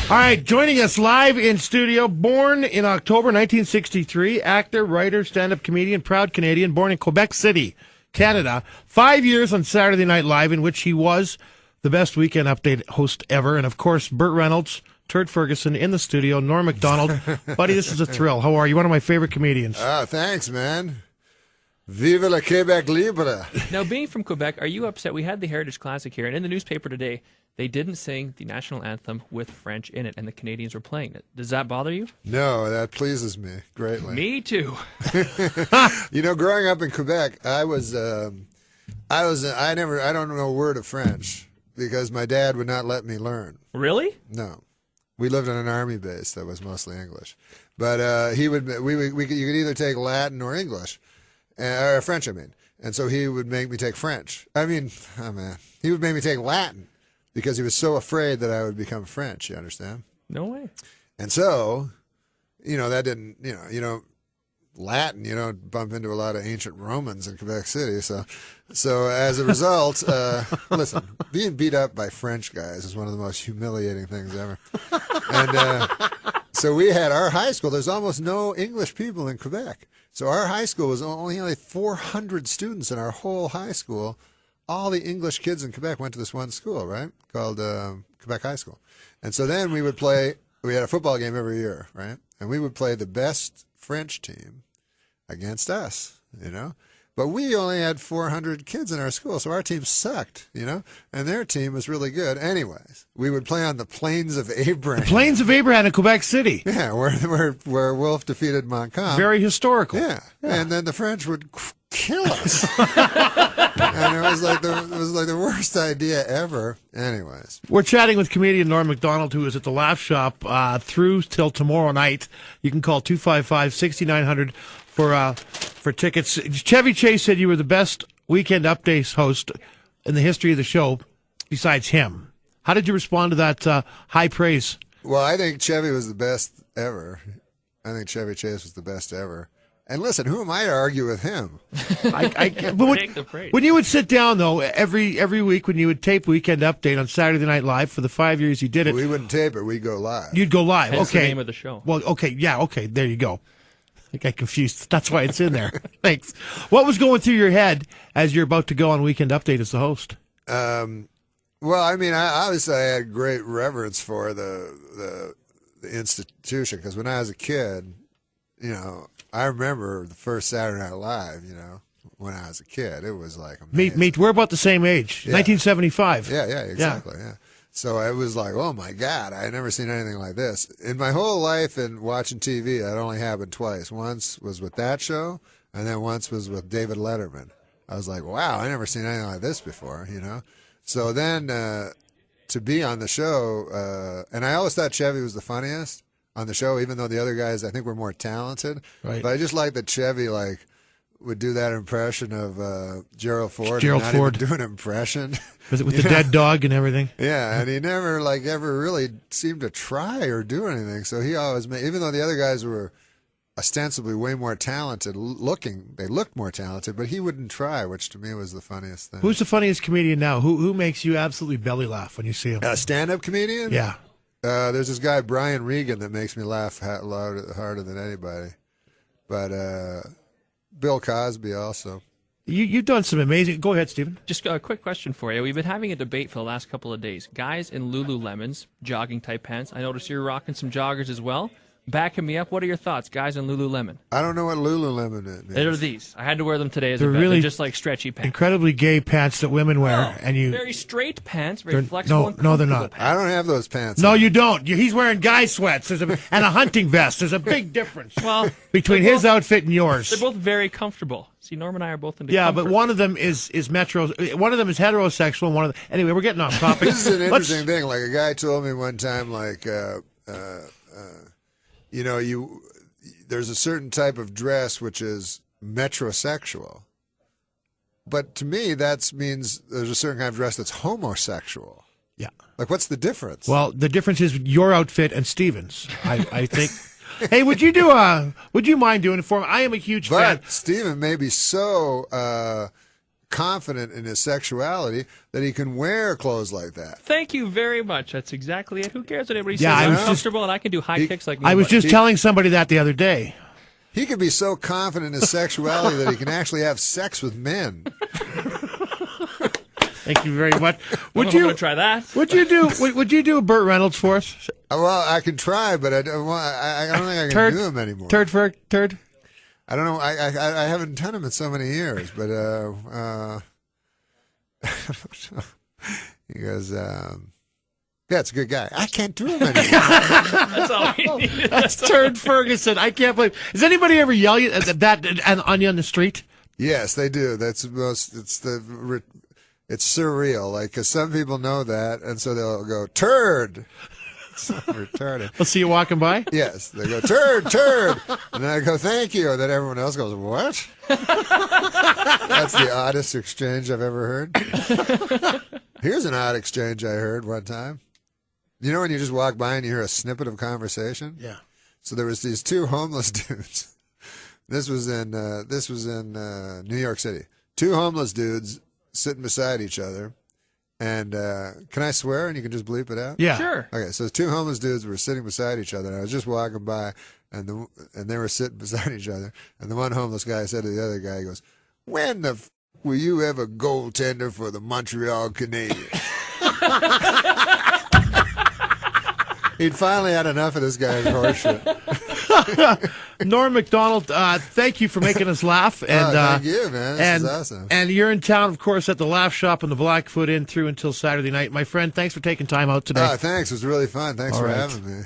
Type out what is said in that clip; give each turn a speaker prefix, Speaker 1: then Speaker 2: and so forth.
Speaker 1: All right, joining us live in studio, born in October 1963, actor, writer, stand-up comedian, proud Canadian, born in Quebec City, Canada. 5 years on Saturday Night Live, in which he was the best Weekend Update host ever. And, of course, Burt Reynolds, Turd Ferguson in the studio, Norm Macdonald. Buddy, this is a thrill. How are you? One of my favorite comedians.
Speaker 2: Thanks, man. Vive le Québec libre.
Speaker 3: Now, being from Quebec, are you upset? We had the Heritage Classic here, and in the newspaper today, they didn't sing the national anthem with French in it, and the Canadians were playing it. Does that bother you?
Speaker 2: No, that pleases me greatly.
Speaker 3: Me too.
Speaker 2: You know, growing up in Quebec, I don't know a word of French because my dad would not let me learn.
Speaker 3: Really?
Speaker 2: No. We lived on an army base that was mostly English. But you could either take Latin or English. Or French, I mean. And so he would make me take French. He would make me take Latin because he was so afraid that I would become French, you understand?
Speaker 3: No way.
Speaker 2: And so, that didn't, Latin, you don't bump into a lot of ancient Romans in Quebec City. So as a result, listen, being beat up by French guys is one of the most humiliating things ever. And so we had our high school. There's almost no English people in Quebec. So our high school was only 400 students in our whole high school. All the English kids in Quebec went to this one school, right, called Quebec High School. And so then we had a football game every year, right? And we would play the best French team against us, But we only had 400 kids in our school, so our team sucked, and their team was really good. Anyways, we would play on the Plains of Abraham.
Speaker 1: The Plains of Abraham in Quebec City.
Speaker 2: Yeah, where Wolfe defeated Montcalm.
Speaker 1: Very historical.
Speaker 2: Yeah. And then the French would kill us. And it was like the worst idea ever. Anyways,
Speaker 1: we're chatting with comedian Norm Macdonald, who is at the Laugh Shop through till tomorrow night. You can call 255-6900 for tickets. Chevy Chase said you were the best Weekend Updates host in the history of the show, besides him. How did you respond to that high praise?
Speaker 2: Well, I think Chevy was the best ever. I think Chevy Chase was the best ever. And listen, who am I to argue with him?
Speaker 1: When you would sit down, though, every week when you would tape Weekend Update on Saturday Night Live for the 5 years you did it.
Speaker 2: We wouldn't tape it. We'd go live.
Speaker 1: You'd go live.
Speaker 3: That's
Speaker 1: okay.
Speaker 3: the name of the show.
Speaker 1: Well, okay. Yeah, okay. There you go. I got confused. That's why it's in there. Thanks. What was going through your head as you're about to go on Weekend Update as the host?
Speaker 2: Well, obviously I had great reverence for the institution because when I was a kid, I remember the first Saturday Night Live, when I was a kid. It was like amazing.
Speaker 1: We're about the same age. Yeah. 1975.
Speaker 2: Yeah, exactly. Yeah. So I was like, oh my God, I had never seen anything like this. In my whole life and watching TV, that only happened twice. Once was with that show, and then once was with David Letterman. I was like, wow, I never seen anything like this before, So then to be on the show, and I always thought Chevy was the funniest on the show, even though the other guys I think were more talented. Right. But I just like that Chevy would do that impression of Gerald Ford.
Speaker 1: Gerald Ford
Speaker 2: do an impression
Speaker 1: with the dead dog and everything.
Speaker 2: Yeah, and he never ever really seemed to try or do anything. So he always even though the other guys were ostensibly way more talented looking, they looked more talented, but he wouldn't try, which to me was the funniest thing.
Speaker 1: Who's the funniest comedian now? Who makes you absolutely belly laugh when you see him?
Speaker 2: A stand-up comedian?
Speaker 1: Yeah.
Speaker 2: There's this guy Brian Regan that makes me laugh harder than anybody, but Bill Cosby also.
Speaker 1: You've done some amazing. Go ahead, Stephen.
Speaker 3: Just a quick question for you. We've been having a debate for the last couple of days. Guys in Lululemons, jogging type pants. I noticed you're rocking some joggers as well. Backing me up. What are your thoughts, guys in Lululemon?
Speaker 2: I don't know what Lululemon is.
Speaker 3: They're these. I had to wear them today as a
Speaker 1: They're
Speaker 3: vet.
Speaker 1: really
Speaker 3: They're just like stretchy pants.
Speaker 1: Incredibly gay pants that women wear, and
Speaker 3: very straight pants, very flexible.
Speaker 1: No, they're not.
Speaker 3: Pants.
Speaker 2: I don't have those pants.
Speaker 1: No, you don't. He's wearing guy sweats and a hunting vest. There's a big difference. Between his outfit and yours.
Speaker 3: They're both very comfortable. See, Norm and I are both into
Speaker 1: comfort. But one of them is metro. One of them is heterosexual. And one of them. Anyway, we're getting off topic.
Speaker 2: This is an interesting thing. Like a guy told me one time, there's a certain type of dress which is metrosexual. But to me, that means there's a certain kind of dress that's homosexual.
Speaker 1: Yeah.
Speaker 2: Like, what's the difference?
Speaker 1: Well, the difference is your outfit and Steven's, I think. Hey, would you mind doing it for me? I am a huge fan.
Speaker 2: But Steven may be so confident in his sexuality that he can wear clothes like that.
Speaker 3: Thank you very much. That's exactly it. Who cares what anybody
Speaker 1: Yeah, I
Speaker 3: says?
Speaker 1: was
Speaker 3: I'm
Speaker 1: just-
Speaker 3: comfortable and I can do high kicks like
Speaker 1: I was
Speaker 3: nobody.
Speaker 1: just telling somebody that the other day.
Speaker 2: He could be so confident in his sexuality that he can actually have sex with men.
Speaker 1: Thank you very much.
Speaker 3: I'm going to try that.
Speaker 1: Would you do? Would you do a Burt Reynolds for us?
Speaker 2: Well, I can try, but I don't think I can
Speaker 1: Turd.
Speaker 2: do them anymore.
Speaker 1: Turd.
Speaker 2: I don't know. I haven't done them in so many years, but he goes, yeah, it's a good guy. I can't do them anymore.
Speaker 3: That's all we need.
Speaker 1: That's Turd Ferguson. I can't believe. Has anybody ever yelled at that on you on the street?
Speaker 2: Yes, they do. That's the most. It's surreal. Like, 'cause some people know that, and so they'll go turd. So retarded.
Speaker 1: I'll see you walking by.
Speaker 2: Yes, they go turd, and then I go thank you, and then everyone else goes what? That's the oddest exchange I've ever heard. Here's an odd exchange I heard one time. You know when you just walk by and you hear a snippet of conversation?
Speaker 1: Yeah.
Speaker 2: So there was these two homeless dudes. This was in New York City. Two homeless dudes sitting beside each other. And can I swear and you can just bleep it out?
Speaker 1: Yeah.
Speaker 3: Sure.
Speaker 2: Okay, so two homeless dudes were sitting beside each other, and I was just walking by, and they were sitting beside each other, and the one homeless guy said to the other guy, he goes, "When the will you ever goaltender for the Montreal Canadiens?" He'd finally had enough of this guy's horseshit.
Speaker 1: Norm MacDonald, thank you for making us laugh. And
Speaker 2: thank you, man. This is awesome.
Speaker 1: And you're in town, of course, at the Laugh Shop on the Blackfoot Inn through until Saturday night. My friend, thanks for taking time out today.
Speaker 2: Thanks. It was really fun. Thanks
Speaker 1: All
Speaker 2: for
Speaker 1: right.
Speaker 2: having me.